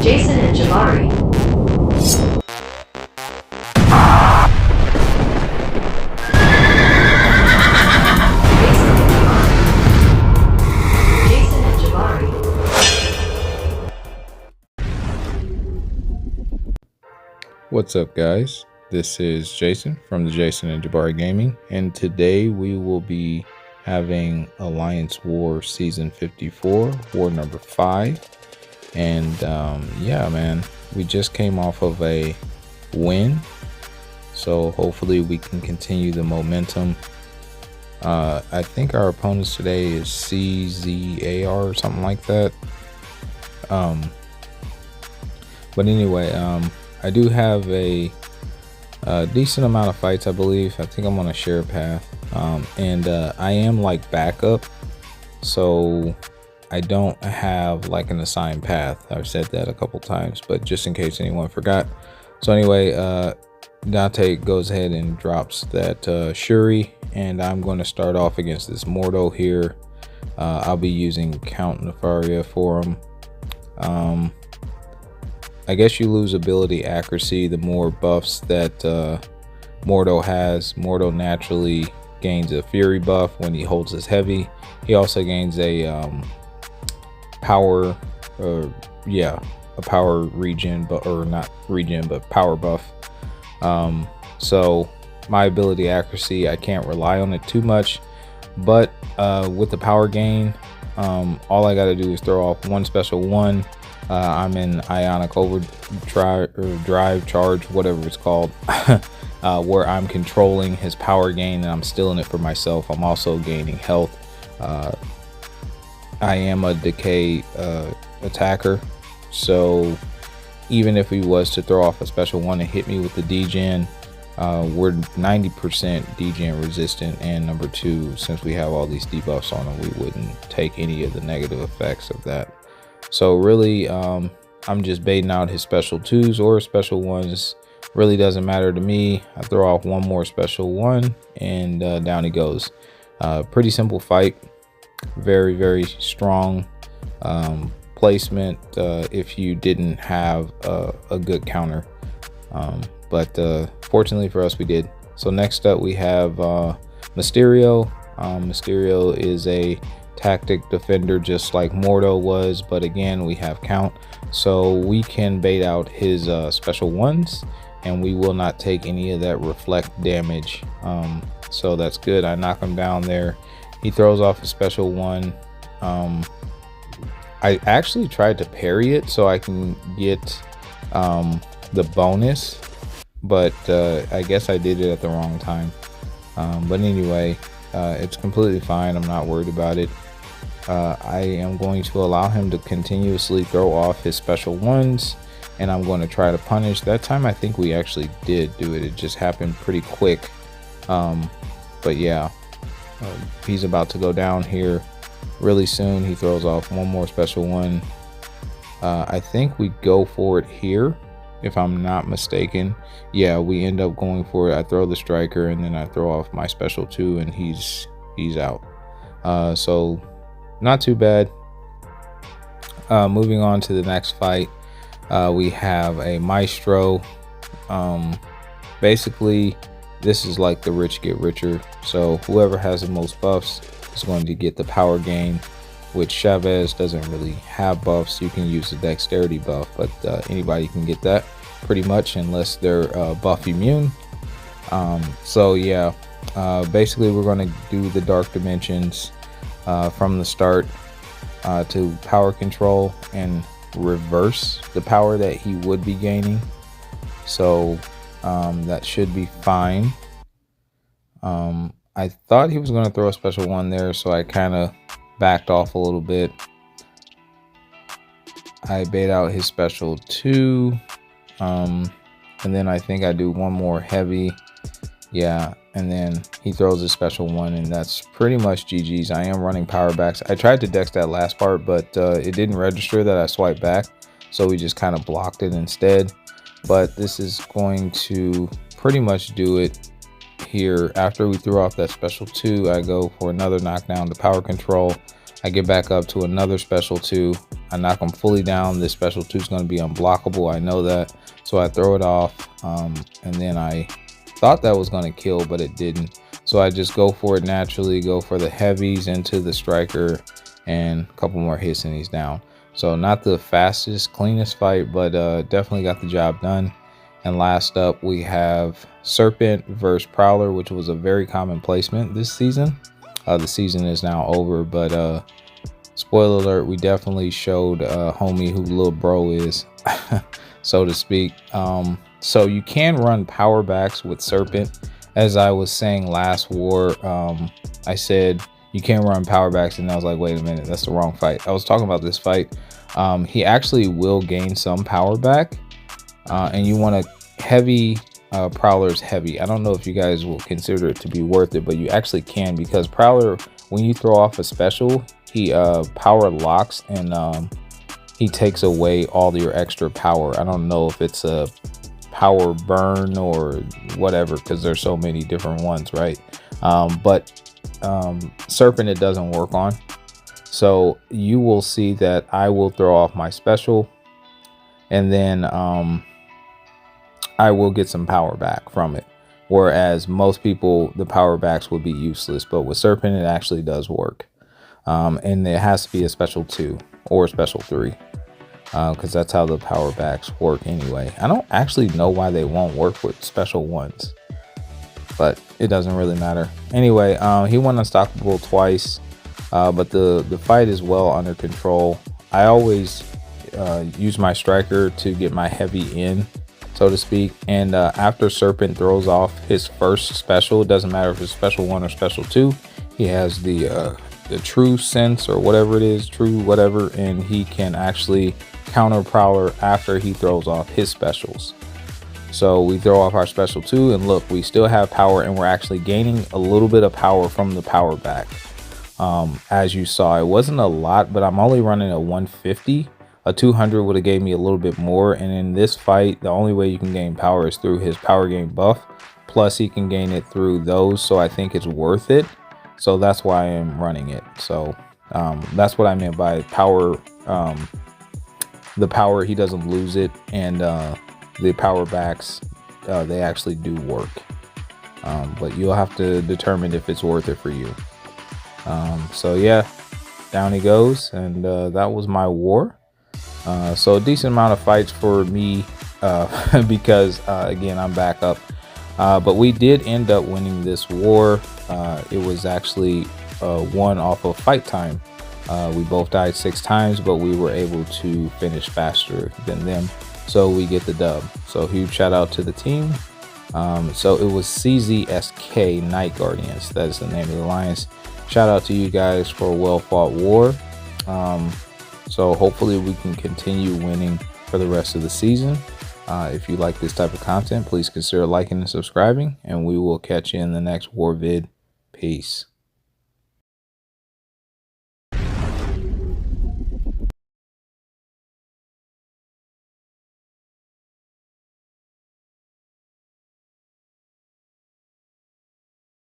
Jason and Jabari. Jason and Jabari. What's up, guys? This is Jason from the Jason and Jabari Gaming, and today we will be having Alliance War Season 54, War number 5. And yeah, man, we just came off of a win, so hopefully we can continue the momentum. I think our opponents today is CZAR or something like that. But anyway, I do have a decent amount of fights, I believe. I think I'm on a share path, and I am like backup, so I don't have like an assigned path. I've said that a couple times, but just in case anyone forgot. So anyway, Dante goes ahead and drops that Shuri, and I'm going to start off against this Mordo here. I'll be using Count Nefaria for him. I guess you lose ability accuracy the more buffs that Mordo has. Mordo naturally gains a fury buff when he holds his heavy. He also gains a power, a power regen, or not regen, but power buff. So my ability accuracy, I can't rely on it too much, but with the power gain, all I got to do is throw off one special one. I'm in Ionic Overdrive Charge, whatever it's called, where I'm controlling his power gain, and I'm still in it for myself. I'm also gaining health. I am a decay attacker, so even if he was to throw off a special one and hit me with the degen, we're 90% degen resistant, and number two, since we have all these debuffs on him, we wouldn't take any of the negative effects of that. So really, I'm just baiting out his special twos or special ones. Really doesn't matter to me. I throw off one more special one, and down he goes. Pretty simple fight. Very, very strong placement if you didn't have a good counter. But fortunately for us, we did. So next up, we have Mysterio. Mysterio is a tactic defender just like Mordo was, but again, we have Count, so we can bait out his special ones, and we will not take any of that reflect damage. So that's good. I knock him down there. He throws off a special one. I actually tried to parry it so I can get the bonus, but I guess I did it at the wrong time. But anyway, it's completely fine. I'm not worried about it. I am going to allow him to continuously throw off his special ones, and I'm going to try to punish. That time I think we actually did do it. It just happened pretty quick. But yeah, he's about to go down here really soon. He throws off one more special one. I think we go for it here, if I'm not mistaken. Yeah, we end up going for it. I throw the striker, and then I throw off my special two, and he's out. So not too bad. Moving on to the next fight, we have a Maestro. Basically, this is like the rich get richer, so whoever has the most buffs is going to get the power gain, which Chavez doesn't really have buffs. You can use the dexterity buff, but anybody can get that pretty much, unless they're buff immune. So yeah, basically we're going to do the dark dimensions from the start to power control and reverse the power that he would be gaining. So that should be fine. I thought he was going to throw a special one there, so I kind of backed off a little bit. I bait out his special two, and then I think I do one more heavy. Yeah, and then he throws a special one, and that's pretty much GG's. I am running power backs. I tried to dex that last part, but it didn't register that I swiped back, so we just kind of blocked it instead. But this is going to pretty much do it here. After we threw off that special two, I go for another knockdown to power control. I get back up to another special 2. I knock him fully down. This special 2 is going to be unblockable. I know that. So I throw it off. And then I thought that was going to kill, but it didn't. So I just go for it naturally, go for the heavies into the striker, and a couple more hits and he's down. So not the fastest, cleanest fight, but definitely got the job done. And last up, we have Serpent versus Prowler, which was a very common placement this season. The season is now over, but spoiler alert, we definitely showed homie who little bro is, so to speak. So you can run power backs with Serpent. As I was saying last war, I said you can't run power backs, and I was like, wait a minute, that's the wrong fight. I was talking about this fight. He actually will gain some power back, and you want to heavy Prowler's heavy. I don't know if you guys will consider it to be worth it, but you actually can, because Prowler, when you throw off a special, he power locks, and he takes away all your extra power. I don't know if it's a power burn or whatever, because there's so many different ones, right? But Serpent, it doesn't work on. So you will see that I will throw off my special, and then I will get some power back from it. Whereas most people, the power backs would be useless, but with Serpent, it actually does work. And it has to be a special 2 or a special 3. Because that's how the power backs work anyway. I don't actually know why they won't work with special 1s, but it doesn't really matter. Anyway, he went unstoppable twice, but the fight is well under control. I always use my striker to get my heavy in, so to speak. And after Serpent throws off his first special, it doesn't matter if it's special 1 or special 2, he has the true sense or whatever it is, true whatever, and he can actually counter Prowler after he throws off his specials. So we throw off our special 2, and look, we still have power, and we're actually gaining a little bit of power from the power back. As you saw, it wasn't a lot, but I'm only running a 150. A 200 would have gave me a little bit more, and in this fight, the only way you can gain power is through his power gain buff, plus he can gain it through those, so I think it's worth it. So that's why I'm running it. So that's what I meant by power. The power, he doesn't lose it, and the power backs, they actually do work. But you'll have to determine if it's worth it for you. So yeah, down he goes, and that was my war. So a decent amount of fights for me, because again, I'm back up. But we did end up winning this war. It was actually won off of fight time. We both died 6 times, but we were able to finish faster than them, so we get the dub. So huge shout out to the team. So it was CZSK Night Guardians, that is the name of the Alliance. Shout out to you guys for a well fought war. So hopefully we can continue winning for the rest of the season. If you like this type of content, please consider liking and subscribing, and we will catch you in the next war vid. Peace.